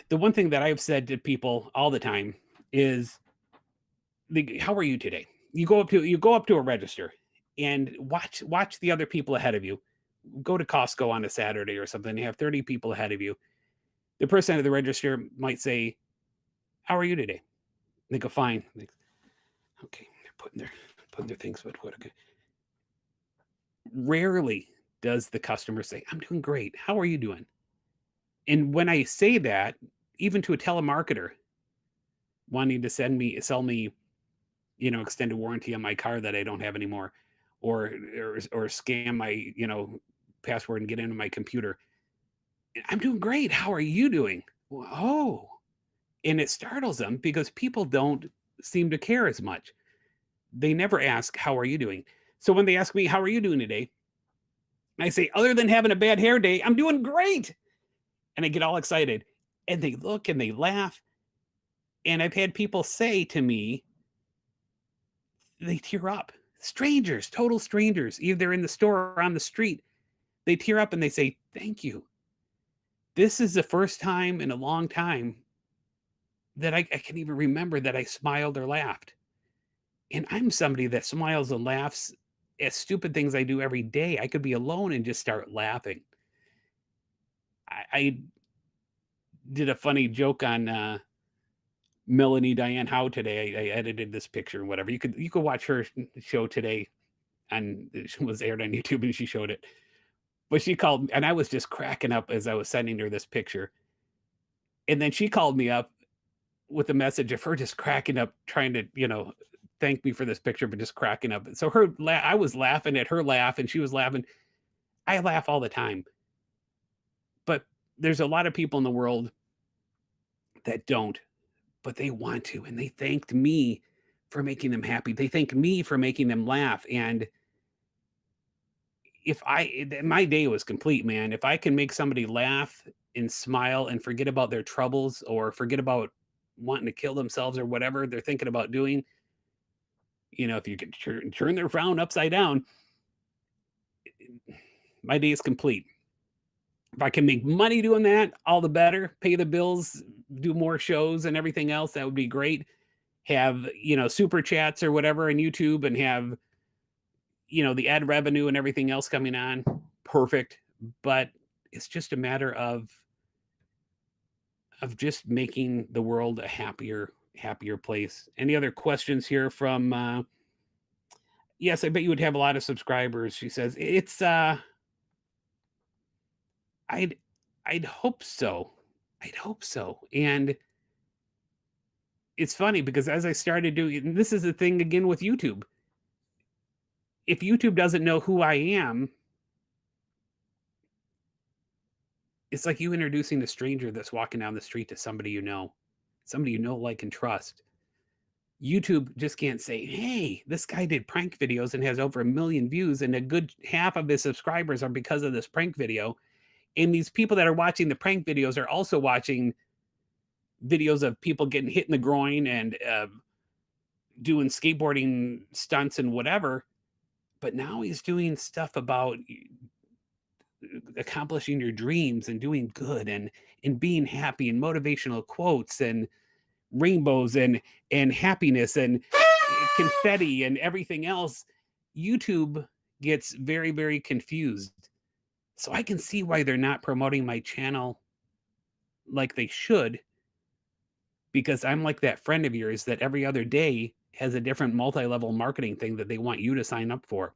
the one thing that I've said to people all the time is, how are you today? You go up to a register and watch the other people ahead of you. Go to Costco on a Saturday or something. You have 30 people ahead of you. The person at the register might say, "How are you today?" They go, "Fine." They, okay, they're putting their things, but what? Okay. Rarely does the customer say, "I'm doing great. How are you doing?" And when I say that, even to a telemarketer wanting to sell me, extended warranty on my car that I don't have anymore, or scam my, password and get into my computer. I'm doing great. How are you doing? Well, oh, and it startles them because people don't seem to care as much. They never ask, "How are you doing?" So when they ask me, "How are you doing today?" I say, "Other than having a bad hair day, I'm doing great." And I get all excited. And they look and they laugh. And I've had people say to me, they tear up. Strangers, total strangers, either in the store or on the street. They tear up and they say, "Thank you. This is the first time in a long time that I can even remember that I smiled or laughed." And I'm somebody that smiles and laughs at stupid things I do every day. I could be alone and just start laughing. I did a funny joke on Melanie Diane Howe today. I edited this picture and whatever. You could watch her show today, and it was aired on YouTube, and she showed it. But she called, and I was just cracking up as I was sending her this picture. And then she called me up with a message of her just cracking up, trying to, thank me for this picture, but just cracking up. So I was laughing at her laugh, and she was laughing. I laugh all the time, but there's a lot of people in the world that don't, but they want to, and they thanked me for making them happy. They thank me for making them laugh, and my day was complete, man. If I can make somebody laugh and smile and forget about their troubles or forget about wanting to kill themselves or whatever they're thinking about doing, if you can turn their frown upside down, my day is complete. If I can make money doing that, all the better. Pay the bills, do more shows and everything else, that would be great. Have, super chats or whatever on YouTube and have, the ad revenue and everything else coming on. Perfect. But it's just a matter of just making the world a happier place. Any other questions here from yes, I bet you would have a lot of subscribers. She says, "It's I'd I'd hope so. I'd hope so." And it's funny because as I started doing, and this is the thing again with YouTube. If YouTube doesn't know who I am, it's like you introducing a stranger that's walking down the street to somebody like, and trust. YouTube just can't say, "Hey, this guy did prank videos and has over 1 million views, and a good half of his subscribers are because of this prank video." And these people that are watching the prank videos are also watching videos of people getting hit in the groin and doing skateboarding stunts and whatever. But now he's doing stuff about accomplishing your dreams and doing good and being happy and motivational quotes and rainbows and happiness and confetti and everything else. YouTube gets very, very confused. So I can see why they're not promoting my channel like they should, because I'm like that friend of yours that every other day has a different multi-level marketing thing that they want you to sign up for.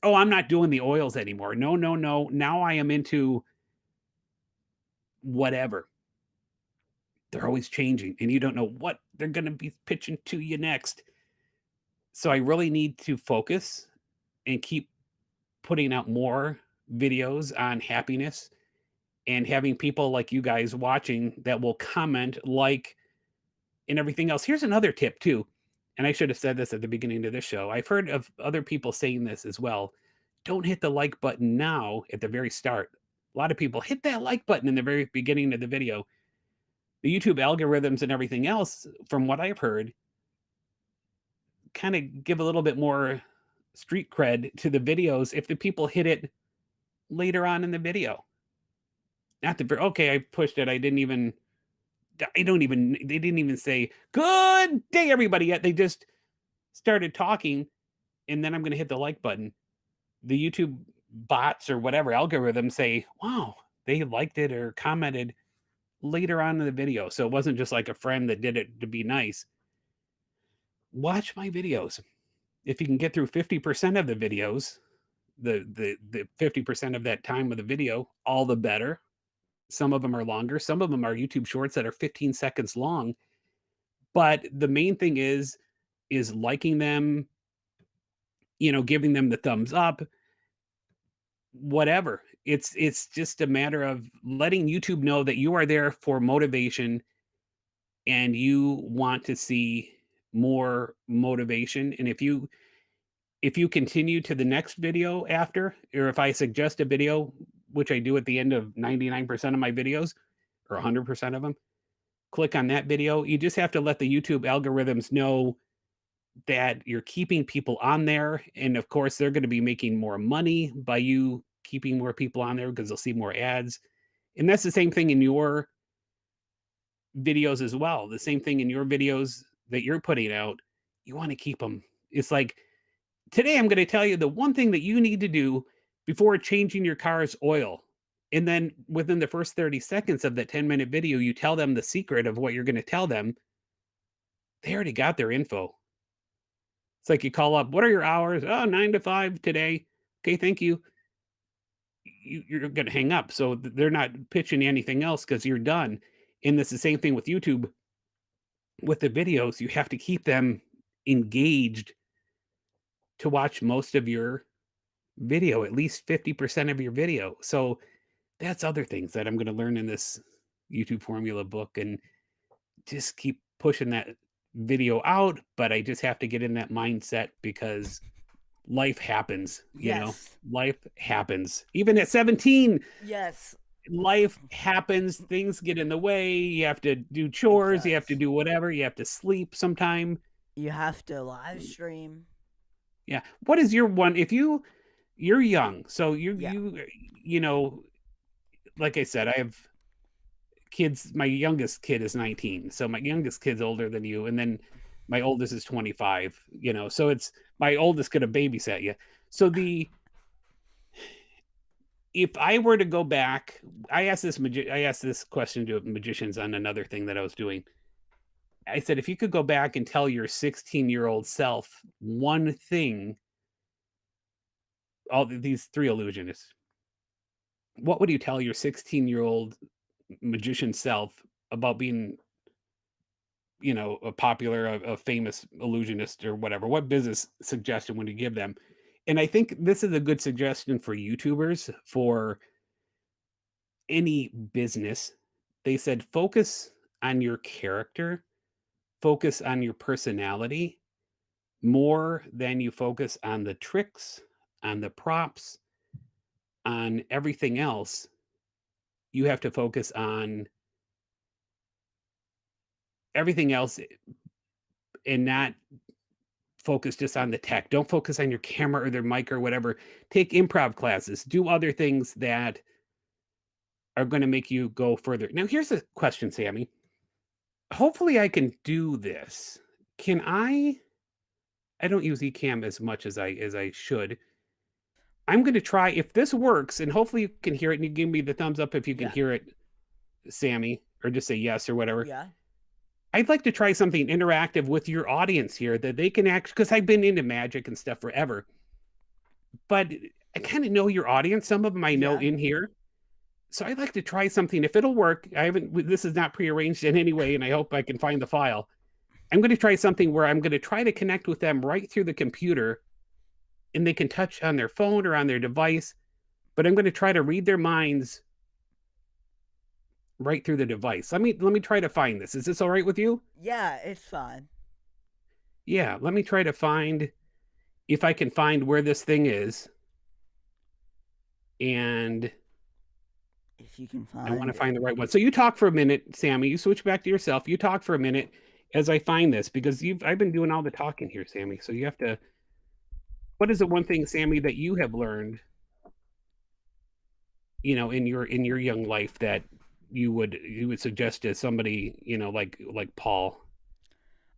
"Oh, I'm not doing the oils anymore. No, no, no. Now I am into whatever." They're always changing, and you don't know what they're going to be pitching to you next. So I really need to focus and keep putting out more videos on happiness and having people like you guys watching that will comment, like, and everything else. Here's another tip too, and I should have said this at the beginning of this show. I've heard of other people saying this as well. Don't hit the like button now at the very start. A lot of people hit that like button in the very beginning of the video. The YouTube algorithms and everything else, from what I've heard, kind of give a little bit more street cred to the videos if the people hit it later on in the video. Not the okay, I pushed it. I don't even they didn't even say good day everybody yet. They just started talking and then I'm going to hit the like button. The YouTube bots or whatever algorithms say, "Wow, they liked it or commented later on in the video." So it wasn't just like a friend that did it to be nice. Watch my videos. If you can get through 50% of the videos, the 50% of that time of the video, all the better. Some of them are longer, some of them are YouTube shorts that are 15 seconds long, but the main thing is liking them, giving them the thumbs up, whatever. It's just a matter of letting YouTube know that you are there for motivation and you want to see more motivation, and if you continue to the next video after, or if I suggest a video, which I do at the end of 99% of my videos or 100% of them, click on that video. You just have to let the YouTube algorithms know that you're keeping people on there. And of course, they're going to be making more money by you keeping more people on there because they'll see more ads. And that's the same thing in your videos as well. The same thing in your videos that you're putting out. You want to keep them. It's like, today, I'm gonna tell you the one thing that you need to do before changing your car's oil. And then within the first 30 seconds of that 10-minute video, you tell them the secret of what you're gonna tell them. They already got their info. It's like you call up, "What are your hours?" "Oh, 9 to 5 today." "Okay, thank you." You're gonna hang up, so they're not pitching you anything else because 'cause you're done. And it's the same thing with YouTube. With the videos, you have to keep them engaged to watch most of your video, at least 50% of your video. So that's other things that I'm gonna learn in this YouTube formula book and just keep pushing that video out, but I just have to get in that mindset because life happens, Yes. Life happens. Even at 17, Yes. life happens, things get in the way, you have to do It chores, you have to does. do whatever, you have to sleep sometime. You have to live stream. Yeah. What is your one if you're young, so Yeah. you know, like I said, I have kids. My youngest kid is 19, so my youngest kid's older than you, and then my oldest is 25, so it's my oldest gonna babysat you. So the if I were to go back, I asked this question to magicians on another thing that I was doing. I said, "If you could go back and tell your 16-year-old self one thing," these 3 illusionists, what would you tell your 16-year-old magician self about being, a popular, a famous illusionist or whatever? What business suggestion would you give them? And I think this is a good suggestion for YouTubers, for any business. They said, focus on your character, focus on your personality more than you focus on the tricks, on the props, on everything else. You have to focus on everything else and not focus just on the tech. Don't focus on your camera or their mic or whatever. Take improv classes. Do other things that are going to make you go further. Now, here's a question, Sammy. Hopefully, I can do this. Can I don't use Ecamm as much as I should. I'm going to try if this works, and hopefully you can hear it. And you give me the thumbs up if you can Yeah. hear it, Sammy, or just say yes or whatever. Yeah. I'd like to try something interactive with your audience here that they can actually, because I've been into magic and stuff forever, but I kind of know your audience. Some of them I know Yeah. in here. So I'd like to try something. If it'll work, I haven't, this is not prearranged in any way, and I hope I can find the file. I'm going to try something where I'm going to try to connect with them right through the computer, and they can touch on their phone or on their device, but I'm going to try to read their minds right through the device. Let me try to find this. Is this all right with you? Yeah, it's fun. Yeah, let me try to find if I can find where this thing is. And If you can I want find to find it. the right one. So you talk for a minute, Sammy. You switch back to yourself. You talk for a minute as I find this, because I've been doing all the talking here, Sammy. So you have to. What is the one thing, Sammy, that you have learned, in your young life that you would suggest to somebody, like Paul?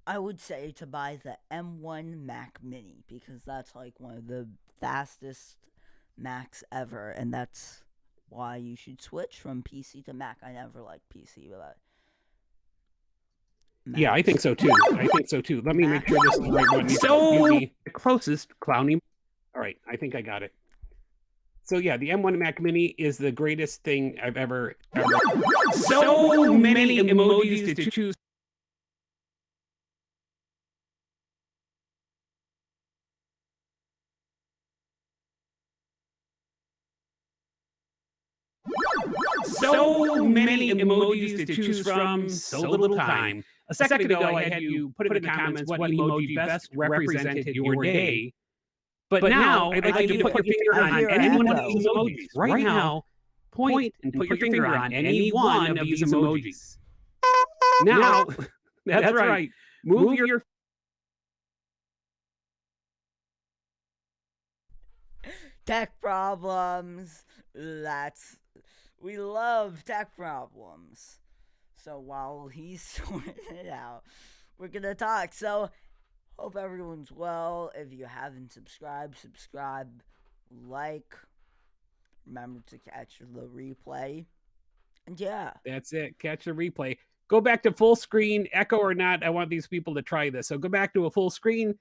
I would say to buy the M1 Mac Mini because that's like one of the fastest Macs ever, and that's why you should switch from PC to Mac. I never liked PC, but Yeah, I think Macs. so too. I think so too. Let me make sure this is the right one. So- The closest clowny. All right, I think I got it. So yeah, the M1 Mac Mini is the greatest thing I've ever. So many emojis to choose. So many emojis to choose from, so little time. A second ago, I had you put in the comments what emoji best represented your day. But now, I'd like you to put your finger on any one of these emojis. Right now, point and put your finger on any one of these emojis. Now, that's right. Move your tech problems. We love tech problems. So while he's sorting it out, we're gonna talk. So hope everyone's well. If you haven't subscribed, subscribe, like. Remember to catch the replay. And yeah. That's it. Catch the replay. Go back to full screen, echo or not. I want these people to try this. So go back to a full screen,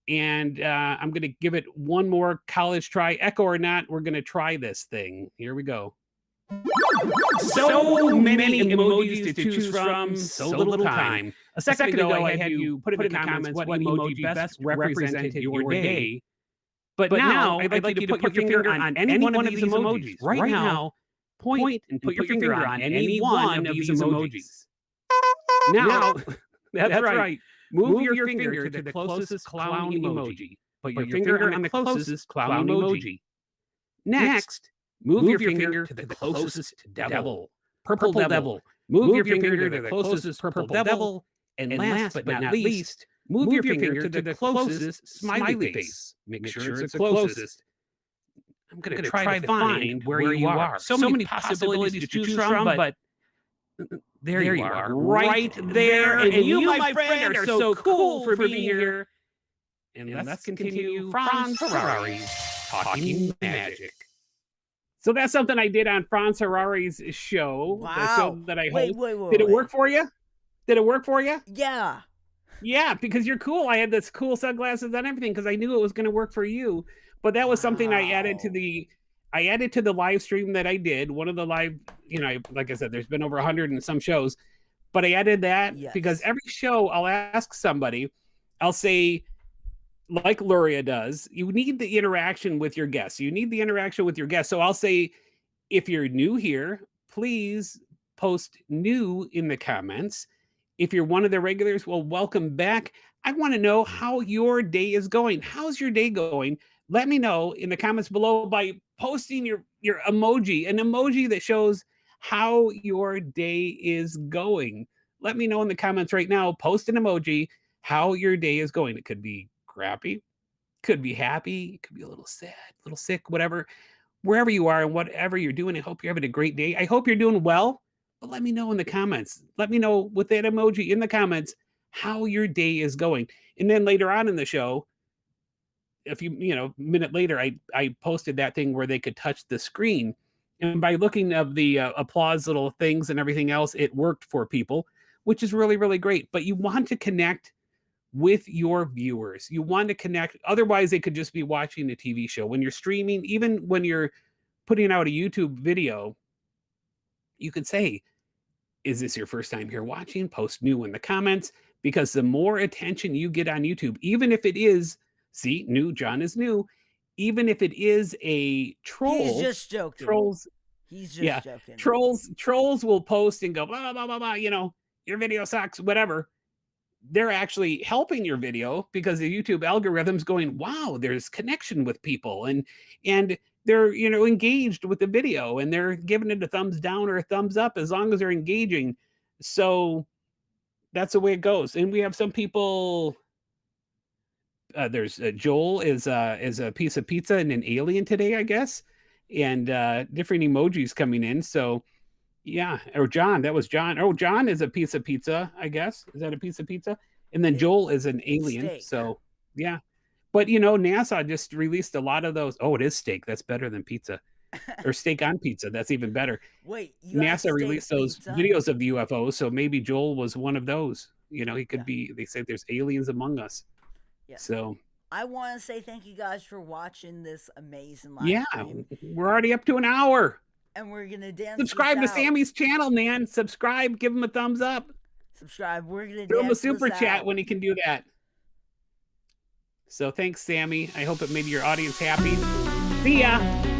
and I'm going to give it one more college try. Echo or not, we're going to try this thing. Here we go. So many emojis to choose from, so little time. A second ago, I had you put in the comments what emoji best represented your day. But now, I'd like you to put your finger on any one of these emojis. Right now, point and put your finger on any one of these emojis. Now, that's right. Move your finger to the closest clown emoji. Put your finger on the closest clown emoji. Next, move your finger to the closest devil. Purple devil. Move your finger to the closest purple devil. And last but not least, move your finger to the closest smiley face. Make sure it's the closest. I'm going to try to find where you are. So many possibilities to choose from, but there you are, right there. And you, my friend, are so cool for being here. And let's continue Franz Ferrari's Talking Magic. So that's something I did on Franz Ferrari's show. Wow. The show that I host. Wait. Did it work for you? Did it work for you? Yeah. Yeah, because you're cool. I had this cool sunglasses and everything because I knew it was going to work for you. But that was something I added to the live stream that I did. One of the live, like I said, there's been over 100 and some shows, but I added that because every show I'll ask somebody, I'll say, like Luria does, you need the interaction with your guests. So I'll say, if you're new here, please post new in the comments. If you're one of the regulars, well, welcome back. I want to know how your day is going. How's your day going? Let me know in the comments below by posting your emoji, an emoji that shows how your day is going. Let me know in the comments right now. Post an emoji, how your day is going. It could be crappy, could be happy, it could be a little sad, a little sick, whatever. Wherever you are and whatever you're doing, I hope you're having a great day. I hope you're doing well. But let me know in the comments. Let me know with that emoji in the comments how your day is going. And then later on in the show, a minute later, I posted that thing where they could touch the screen. And by looking at the applause little things and everything else, it worked for people, which is really, really great. But you want to connect with your viewers. You want to connect. Otherwise, they could just be watching a TV show. When you're streaming, even when you're putting out a YouTube video, you can say, is this your first time here watching? Post new in the comments. because the more attention you get on YouTube, even if it is, see, new, John is new, even if it is a He's troll, just joking. trolls, He's yeah, just joking. trolls will post and go, blah, blah, blah, blah, blah, you know, your video sucks, whatever. They're actually helping your video because the YouTube algorithm's going, wow, there's connection with people, and they're, you know, engaged with the video, and they're giving it a thumbs down or a thumbs up as long as they're engaging. So that's the way it goes. And we have some people. There's Joel is a piece of pizza and an alien today, I guess, and different emojis coming in. So yeah, or John, that was John. Oh, John is a piece of pizza, I guess. Is that a piece of pizza? And then Joel is an alien. Steak. So yeah. But you know, NASA just released a lot of those. Oh, it is steak. That's better than pizza. Or steak on pizza. That's even better. Wait, you NASA released those videos of UFOs, so maybe Joel was one of those. You know, he could be. They say there's aliens among us. Yeah. So I want to say thank you guys for watching this amazing live stream. We're already up to an hour. And we're going to dance. Subscribe to Sammy's channel, man. Subscribe. Give him a thumbs up. Subscribe. We're going to throw him a super chat when he can do that. So thanks, Sammy. I hope it made your audience happy. See ya.